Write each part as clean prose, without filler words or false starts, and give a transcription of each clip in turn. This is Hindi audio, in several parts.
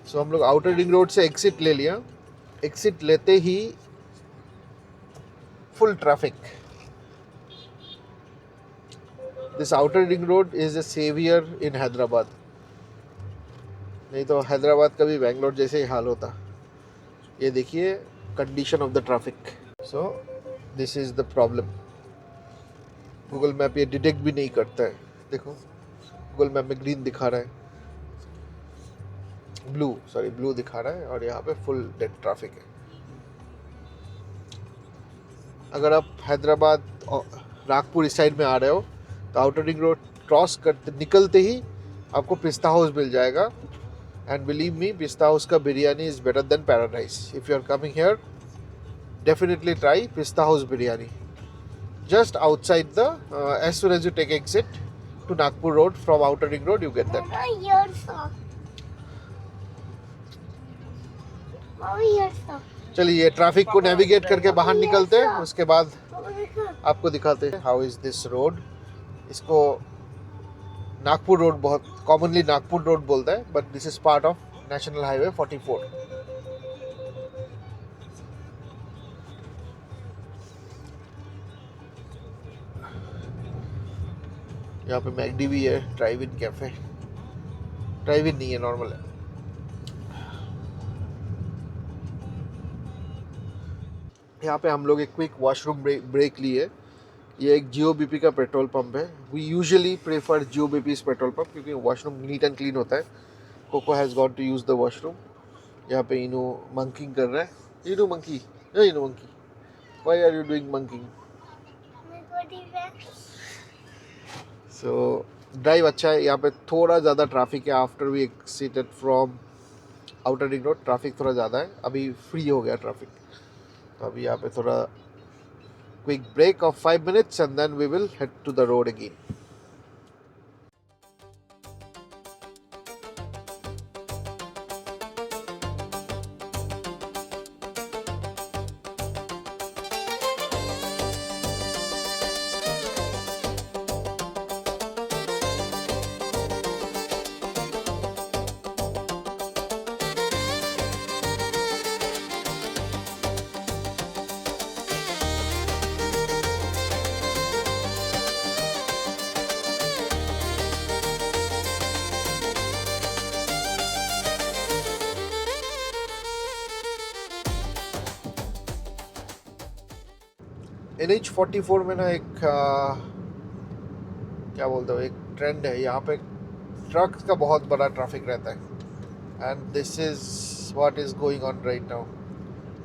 सो हम लोग आउटर रिंग रोड से एग्जिट ले लिया. एग्जिट लेते ही full traffic. This outer ring road is a saviour in Hyderabad. नहीं तो हैदराबाद का भी बेंगलोर जैसे ही हाल होता. ये देखिए condition of the traffic. So this is the problem. Google map ये डिटेक्ट भी नहीं करता है. देखो गूगल मैप में ग्रीन दिखा रहा है, ब्लू दिखा रहा है, और यहाँ पे फुल डेड ट्रैफिक है. अगर आप हैदराबाद नागपुर इस साइड में आ रहे हो तो आउटर रिंग रोड क्रॉस करते निकलते ही आपको पिस्ता हाउस मिल जाएगा. And believe me, Pista House का biryani is better than Paradise. If you are coming here, definitely try Pista House biryani. Just outside the, as soon as you take exit to Nagpur Road from Outer Ring Road, you get that. चलिए ये ट्रैफिक को नेविगेट करके बाहर निकलते हैं, उसके बाद आपको दिखाते हैं हाउ इज दिस रोड. इसको नागपुर रोड बहुत कॉमनली नागपुर रोड बोलता है, but this is part of national highway 44. यहाँ पे मैगडी भी है, ड्राइव इन कैफे. ड्राइव इन नहीं है, नॉर्मल है. यहाँ पे हम लोग एक क्विक वॉशरूम ब्रेक लिए. ये एक जियो बीपी का पेट्रोल पंप है. We usually prefer Jio BPs petrol pump क्योंकि वॉशरूम नीट एंड क्लीन होता है. Coco has gone to use the washroom. यहाँ पे इनो मंकिंग कर रहा है. इनो monkey, why are you doing monkeying? So drive अच्छा है. यहाँ पे थोड़ा ज़्यादा ट्रैफिक है. After we exited from outer ring road traffic थोड़ा ज़्यादा है. अभी फ्री हो गया ट्रैफिक, तो अभी यहाँ पे थोड़ा quick break of 5 minutes and then we will head to the road again. NH44 में ना एक क्या बोलते हो, एक ट्रेंड है. यहाँ पे ट्रक्स का बहुत बड़ा ट्रैफिक रहता है. And this is what is going on right now.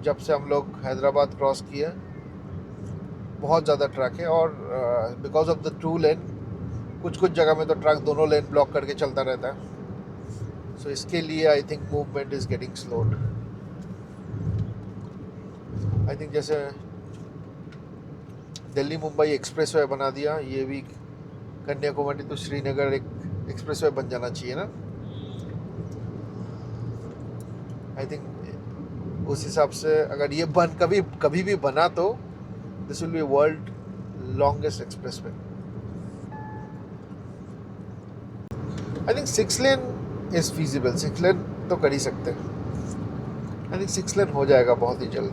जब से हम लोग हैदराबाद क्रॉस किए बहुत ज़्यादा ट्रक है. और बिकॉज ऑफ द 2 लेन कुछ जगह में तो ट्रक दोनों लेन ब्लॉक करके चलता रहता है. सो इसके लिए I think movement is getting slowed. I think जैसे दिल्ली मुंबई एक्सप्रेसवे बना दिया, ये भी कन्याकुमारी तो श्रीनगर एक एक्सप्रेसवे बन जाना चाहिए ना. आई थिंक उस हिसाब से अगर ये कभी भी बना तो this will be world longest expressway. I think 6 lane is feasible. 6 लेन तो कर ही सकते हैं. आई थिंक 6 लेन हो जाएगा बहुत ही जल्द.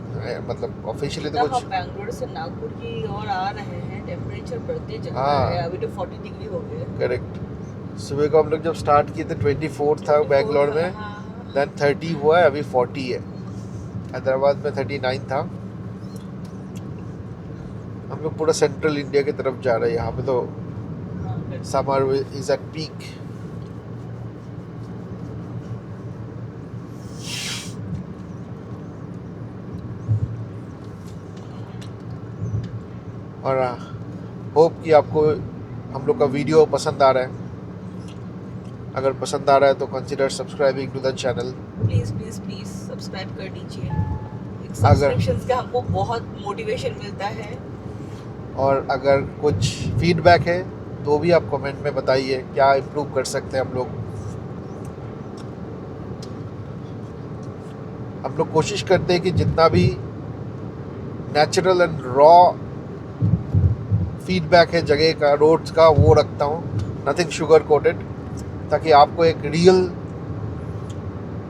मतलब ऑफिशियली तो कुछ बेंगलुरु से नागपुर की ओर आ रहे हैं, टेम्परेचर बढ़ते जा रहा है. अभी तो 40 डिग्री हो गया. करेक्ट. सुबह को हम लोग जब स्टार्ट किए थे 24 था बेंगलोर में, देन 30 हुआ है, अभी 40 है. हैदराबाद में 39 था. हम लोग पूरा सेंट्रल इंडिया की तरफ जा रहे हैं. यहाँ पे तो समर इज एट पीक. और होप कि आपको हम लोग का वीडियो पसंद आ रहा है. अगर पसंद आ रहा है तो consider subscribing to the channel. Please subscribe कर दीजिए. सब्सक्रिप्शंस का हमको बहुत मोटिवेशन मिलता है. और अगर कुछ फीडबैक है तो भी आप कमेंट में बताइए क्या इम्प्रूव कर सकते हैं हम लोग. हम लोग कोशिश करते हैं कि जितना भी नेचुरल एंड रॉ फीडबैक है जगह का, रोड्स का, वो रखता हूँ. नथिंग शुगर कोटेड, ताकि आपको एक रियल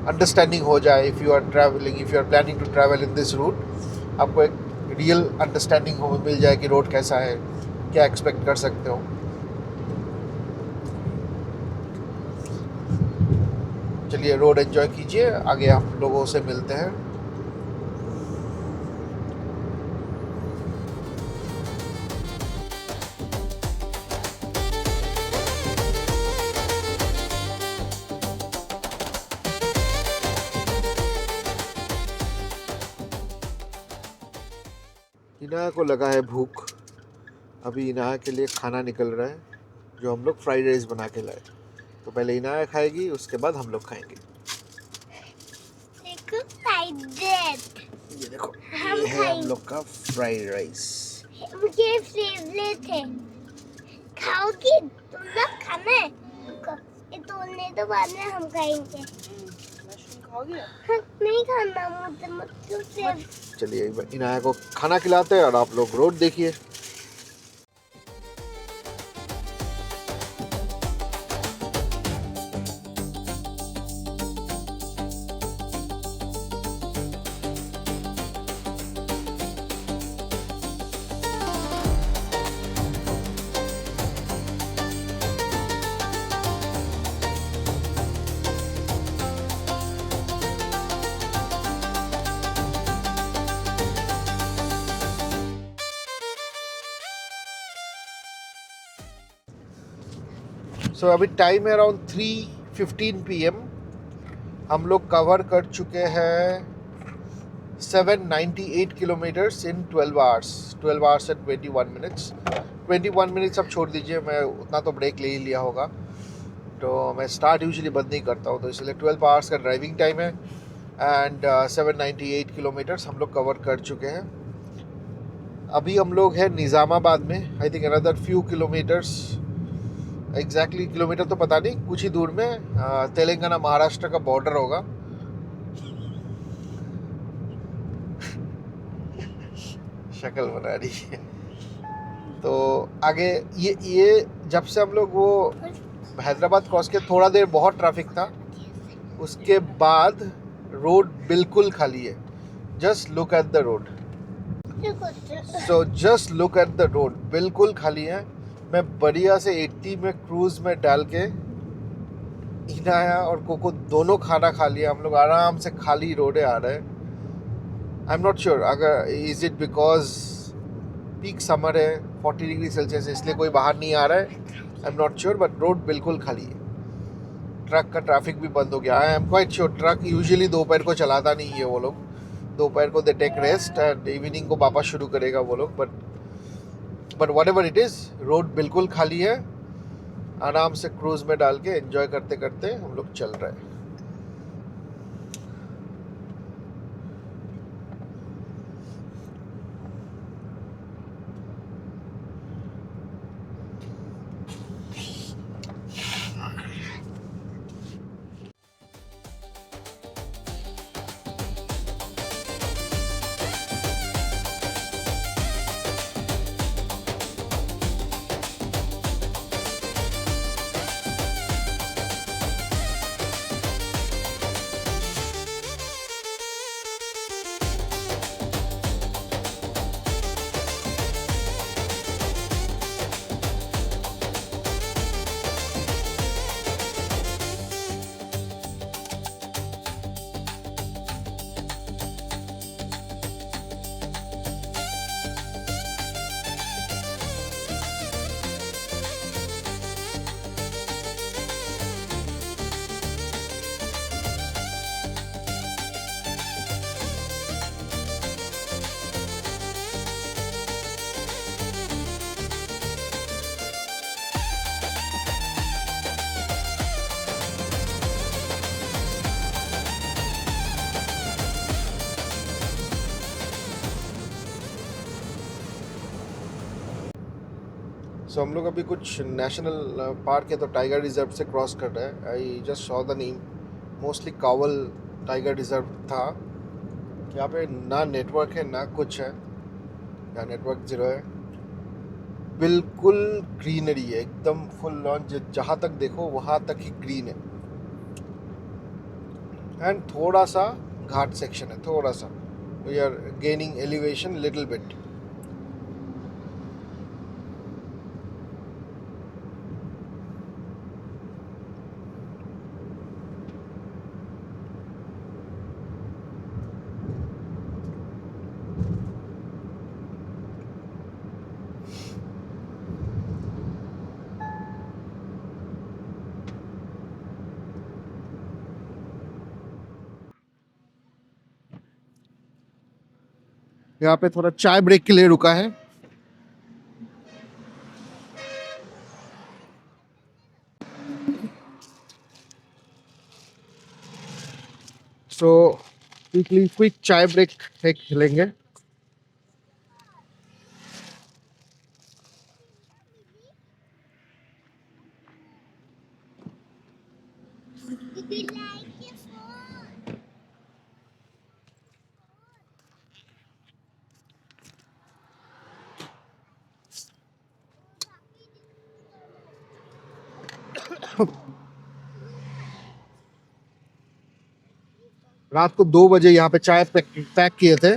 अंडरस्टैंडिंग हो जाए। If you are travelling, if you are planning to travel in this route, आपको एक रियल अंडरस्टैंडिंग हो मिल जाए कि रोड कैसा है, क्या एक्सपेक्ट कर सकते हो। चलिए रोड एंजॉय कीजिए, आगे हम लोगों से मिलते हैं। इनाया को लगा है भूख, अभी इनाया के लिए खाना निकल रहा है, जो हम लोग फ्राइड राइस बना के लाए। तो पहले इनाया खाएगी, उसके बाद हम लोग खाएंगे। ये देखो, ये है हम लोग का फ्राइड राइस। मुझे फेवरेट है, खाओगी तुम लोग? खाना है ये तोड़ने तो बाद में हम खाएंगे। मशरूम खाओगे? हाँ, नहीं खाना मुझे चलिए एक बार इनाया को खाना खिलाते हैं और आप लोग रोड देखिए। सो अभी टाइम है अराउंड 3:15 PM। हम लोग कवर कर चुके हैं 798 kilometres in 12 hours, 12 hours and 21 minutes. 21 minutes अब छोड़ दीजिए, मैं उतना तो ब्रेक ले ही लिया होगा, तो मैं स्टार्ट यूजुअली बंद नहीं करता हूँ, तो इसलिए 12 आवर्स का ड्राइविंग टाइम है एंड 798 किलोमीटर्स हम लोग कवर कर चुके हैं। अभी हम लोग हैं निज़ामाबाद में। I think another few kilometres, exactly kilometre तो पता नहीं, कुछ ही दूर में तेलंगाना महाराष्ट्र का बॉर्डर होगा। शक्ल बना रही है। तो आगे ये जब से हम लोग वो हैदराबाद क्रॉस के थोड़ा देर बहुत ट्रैफिक था, उसके बाद रोड बिल्कुल खाली है। Just look at the road, so just look at the road, बिल्कुल खाली है। मैं बढ़िया से 80 में क्रूज में डाल के इनाया और कोको दोनों खाना खा लिया। हम लोग आराम से खाली रोडे आ रहे हैं। आई एम नॉट श्योर अगर is it because peak summer है, 40 डिग्री सेल्सियस, इसलिए कोई बाहर नहीं आ रहा है। I am not sure, but road बिल्कुल खाली है। ट्रक का ट्रैफिक भी बंद हो गया। I am quite sure truck usually दोपहर को चलाता नहीं है वो लोग, दोपहर को they take rest and evening को वापस शुरू करेगा वो लोग। But whatever it is, road बिल्कुल खाली है। आराम से क्रूज में डाल के एंजॉय करते करते हम लोग चल रहे हैं। सो हम लोग अभी कुछ नेशनल पार्क है तो टाइगर रिजर्व से क्रॉस कर रहे हैं। I just saw the name, mostly Kawal tiger reserve था। यहाँ पे ना नेटवर्क है ना कुछ है, यहाँ नेटवर्क ज़ीरो है। बिल्कुल ग्रीनरी है, एकदम फुल ऑन, जहाँ तक देखो वहाँ तक ही ग्रीन है। एंड थोड़ा सा घाट सेक्शन है, थोड़ा सा. We are gaining elevation little bit. यहाँ पे थोड़ा चाय ब्रेक के लिए रुका है. सो क्विक चाय ब्रेक है, लेंगे. रात को 2 बजे यहाँ पे चाय पैक किए थे.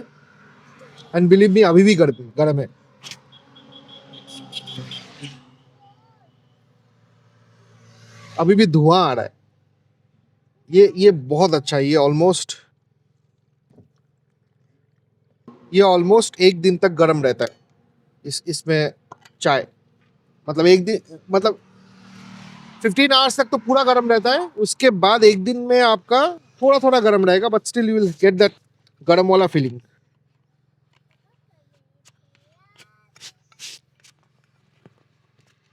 एंड बिलीव मी, अभी भी गर्म है. अभी भी धुआं आ रहा है. ये बहुत अच्छा है. ये ऑलमोस्ट 1 दिन तक गर्म रहता है. इसमें चाय मतलब 1 दिन, मतलब 15 आवर्स तक तो पूरा गर्म रहता है. उसके बाद 1 दिन में आपका थोड़ा थोड़ा गर्म रहेगा, but still you will get that गर्म वाला फीलिंग.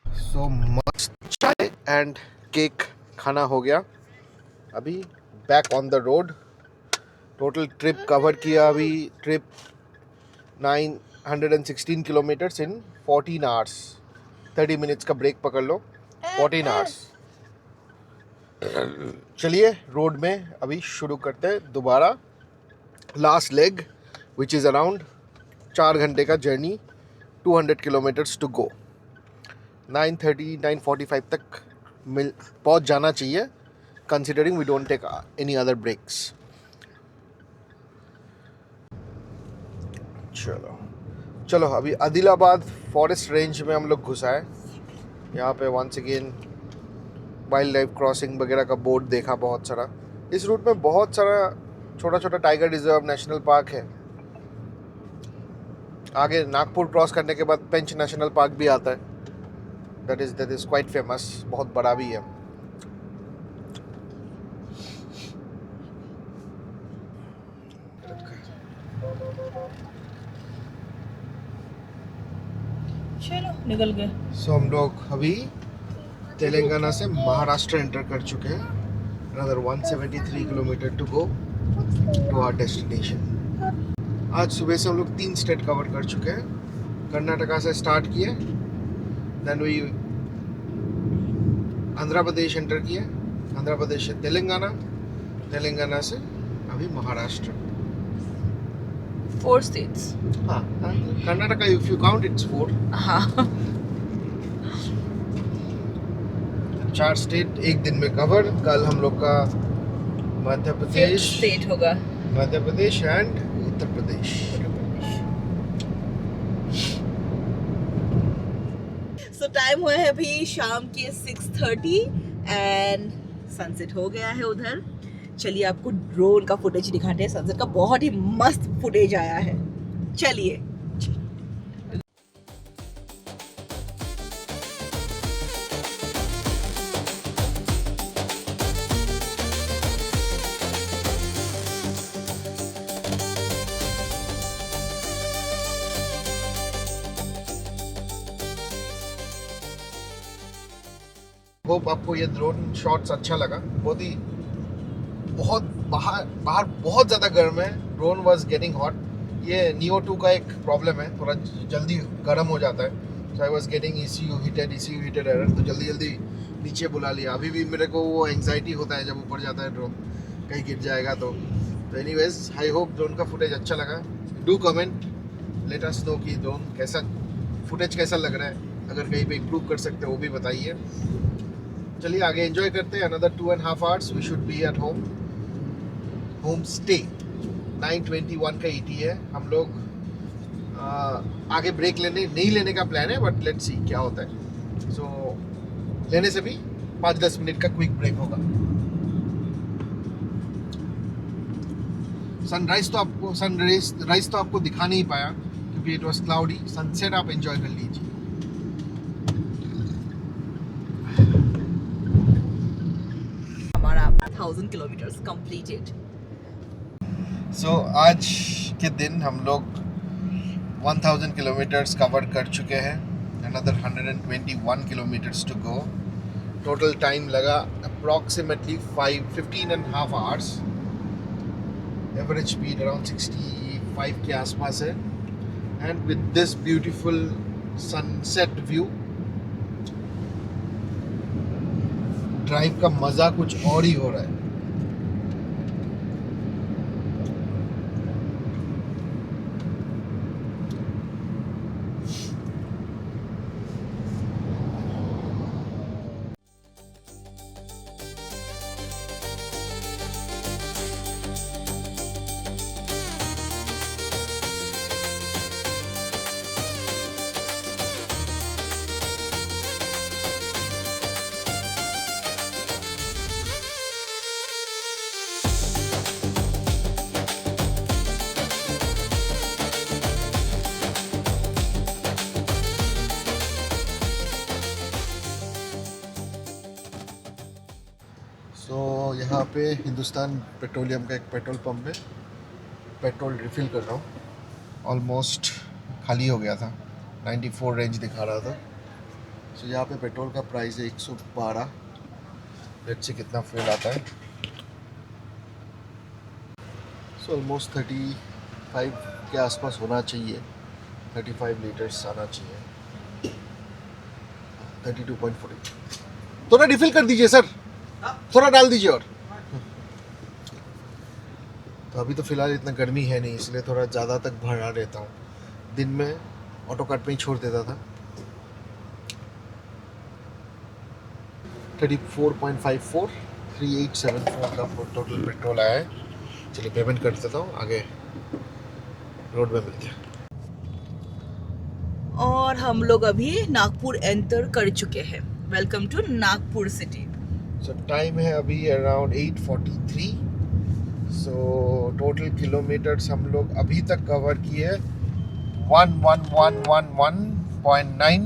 सो मस्त चाय एंड केक खाना हो गया. अभी back on the road. Total trip cover किया. अभी ट्रिप 916 किलोमीटर्स इन 14 आवर्स. 30 मिनट्स का ब्रेक पकड़ लो. 14 आवर्स. चलिए रोड में अभी शुरू करते हैं दोबारा. Last leg which is around 4 घंटे का जर्नी. 200 kilometres to go. 9:45 तक पहुंच जाना चाहिए, considering we don't take any other breaks. चलो अभी आदिलाबाद फॉरेस्ट रेंज में हम लोग घुसा है. यहाँ पे once again wildlife crossing वगैरह का बोर्ड देखा बहुत सारा. इस रूट में बहुत सारा छोटा छोटा टाइगर रिजर्व, नेशनल पार्क है. आगे नागपुर क्रॉस करने के बाद पेंच नेशनल पार्क भी आता है. That is quite famous. बहुत बड़ा भी है. चलो निकल गए. सो हम लोग अभी तेलंगाना से महाराष्ट्र एंटर कर चुके हैं. Another 173 kilometre to go to our destination. आज सुबह से हम लोग 3 स्टेट कवर कर चुके हैं. कर्नाटका से स्टार्ट किए, then we Andhra Pradesh enter किए, आंध्र प्रदेश से तेलंगाना, तेलंगाना से अभी महाराष्ट्र. 4 states. हाँ, Karnataka if you count it's 4. हाँ. 4 स्टेट 1 दिन में कवर. कल हम लोग का मध्य प्रदेश, 5th state होगा. Madhya Pradesh and Uttar Pradesh. So time हुआ है अभी शाम के 6:30 एंड सनसेट हो गया है उधर. चलिए आपको ड्रोन का फुटेज दिखाते हैं. सनसेट का बहुत ही मस्त फुटेज आया है. चलिए. होप आपको ये ड्रोन शॉट्स अच्छा लगा. बहुत बाहर बहुत ज़्यादा गर्म है. Drone was getting hot. ये नियो 2 का एक प्रॉब्लम है, थोड़ा जल्दी गर्म हो जाता है. So I was getting ECU heated error. तो जल्दी नीचे बुला लिया. अभी भी मेरे को वो एंग्जाइटी होता है जब ऊपर जाता है ड्रोन, कहीं गिर जाएगा तो. एनीवेज आई होप ड्रोन का फुटेज अच्छा लगा. Do comment, let us know कि ड्रोन फुटेज कैसा लग रहा है. अगर कहीं पे इम्प्रूव कर सकते हो वो भी बताइए. चलिए आगे एंजॉय करते हैं. Another 2.5 hours we should be at home. Home stay 921 का ET है। हम लोग आगे ब्रेक नहीं लेने का प्लान है, बट लेट्स सी क्या होता है। सो लेने से भी 5-10 मिनट का क्विक ब्रेक होगा। सनराइज तो आपको दिखा नहीं पाया क्योंकि इट वाज क्लाउडी। सनसेट आप एंजॉय कर लीजिए। हमारा 1000 किलोमीटर्स कंप्लीटेड। सो आज के दिन हम लोग 1000 किलोमीटर्स कवर कर चुके हैं। Another 121 kilometers to go. Total time लगा approximately 15.5 hours. Average speed around 65 के आसपास है। And with this beautiful sunset view, drive का मज़ा कुछ और ही हो रहा है। तो यहाँ पे हिंदुस्तान पेट्रोलियम का एक पेट्रोल पंप है। पेट्रोल रिफ़िल कर रहा हूँ। ऑलमोस्ट खाली हो गया था, 94 रेंज दिखा रहा था। सो यहाँ पे पेट्रोल का प्राइस है 112। लेट्स से कितना फिल आता है। सो ऑलमोस्ट 35 के आसपास होना चाहिए। 35 लीटर्स आना चाहिए। 32.40। थोड़ा रिफ़िल कर दीजिए सर, थोड़ा डाल दीजिए और। तो अभी तो फिलहाल इतना गर्मी है नहीं, इसलिए थोड़ा ज़्यादा तक भरा रहता हूँ। दिन में ऑटो कट में ही छोड़ देता था। 34.54 3874 का टोटल पेट्रोल आया है। चलिए पेमेंट कर देता हूँ, आगे रोड में मिलते हैं। और हम लोग अभी नागपुर एंटर कर चुके हैं। Welcome to Nagpur city. So time है अभी अराउंड 8:43। सो टोटल किलोमीटर्स हम लोग अभी तक कवर किए 1111.9।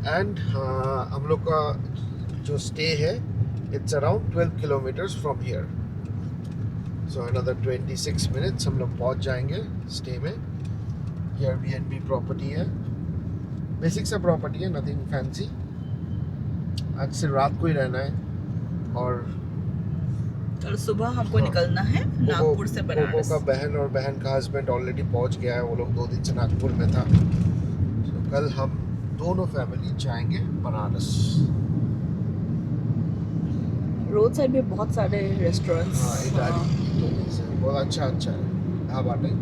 एंड हम लोग का जो स्टे है it's around 12 kilometres from here. So another 26 minutes हम लोग पहुंच जाएंगे स्टे में। एयरबीएनबी प्रॉपर्टी है, बेसिक सा प्रॉपर्टी है, नथिंग फैंसी। आज सिर्फ रात को ही रहना है और कल सुबह हमको निकलना है नागपुर से बनारस। का बहन और बहन का हस्बैंड ऑलरेडी पहुंच गया है। वो लोग 2 दिन से नागपुर में था। तो कल हम दोनों फैमिली जाएंगे बनारस। रोड साइड में बहुत सारे रेस्टोरेंट्स। हाँ, इटाली से बहुत अच्छा है ढाबा टाइप।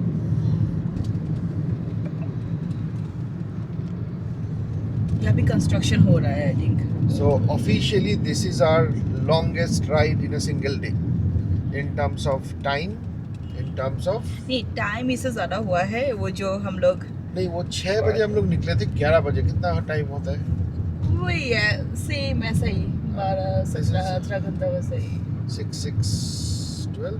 यहाँ भी कंस्ट्रक्शन हो रहा है I think. So officially this is our longest ride in a single day in terms of time, in terms of नहीं, टाइम इससे ज़्यादा हुआ है। वो जो हम लोग नहीं, वो 6 बजे हम लोग निकले थे। 11 बजे कितना टाइम होता है? वही है, सेम ऐसा ही 12 17 18 घंटा वैसा ही। 6 6 12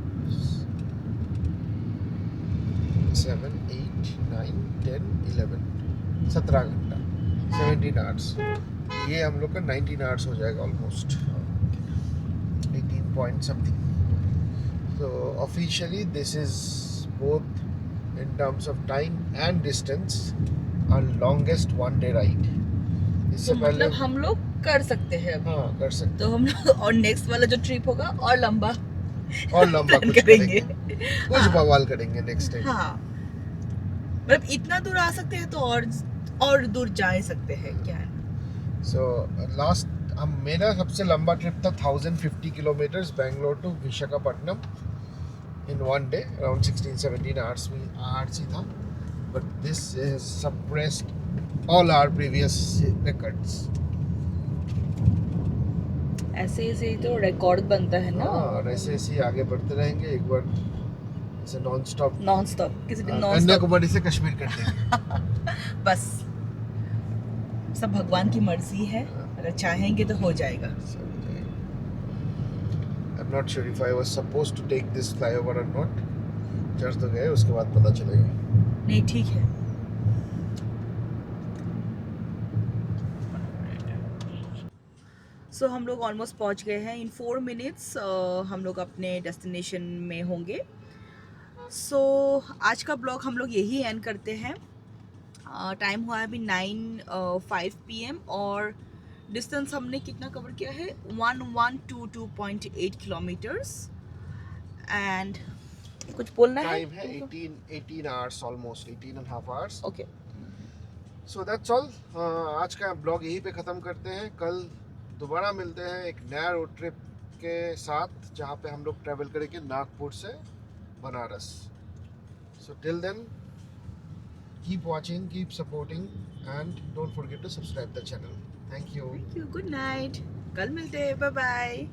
7 8 9 10 11 17 घंटा 17 आवर्स। ये हम लोग का 19 आवर्स हो जाएगा almost, 18 point something. So officially this is both in terms of time and distance our longest one day ride. इससे तो पहले मतलब हम लोग कर सकते हैं अभी। हाँ कर सकते तो हम लोग और नेक्स्ट वाला जो ट्रिप होगा और लंबा हैं और लंबा plan कुछ करेंगे। करेंगे, कुछ बवाल करेंगे नेक्स्ट टाइम। हाँ, मतलब इतना दूर आ सकते हैं तो और दूर जा ही सकते हैं, क्या है। So last मेरा सबसे लंबा ट्रिप था 1050 kilometres Bangalore to Visakhapatnam in one day, around 16-17 hours ही था। But this is suppressed all our previous records. ऐसे ऐसे ही तो रिकॉर्ड बनता है ना, हाँ, और ऐसे ऐसे ही आगे बढ़ते रहेंगे। एक बार ऐसे नॉन स्टॉप नॉन स्टॉप, किसी दिन नॉन स्टॉप। कन्याकुमारी से कश्मीर कर देंगे। बस सब भगवान की मर्जी है, अगर चाहेंगे तो हो जाएगा। I'm not sure if I was supposed to take this flyover or not. चढ़ तो गए, उसके बाद पता चलेगा। नहीं ठीक है। सो हम लोग ऑलमोस्ट पहुंच गए हैं। इन 4 मिनट्स हम लोग अपने डेस्टिनेशन में होंगे। सो आज का ब्लॉग हम लोग यही एंड करते हैं। टाइम हुआ है अभी 9:05 PM और डिस्टेंस हमने कितना कवर किया है, 1122.8 किलोमीटर्स। एंड कुछ बोलना है? टाइम है 18 hours, almost 18 and a half hours. Okay, So that's all. आज का ब्लॉग यहीं पे ख़त्म करते हैं। कल दोबारा मिलते हैं एक नया रोड ट्रिप के साथ, जहाँ पे हम लोग ट्रैवल करेंगे नागपुर से Banaras. So till then, keep watching, keep supporting and don't forget to subscribe the channel. Thank you. Thank you, good night, कल मिलते हैं, बाय बाय।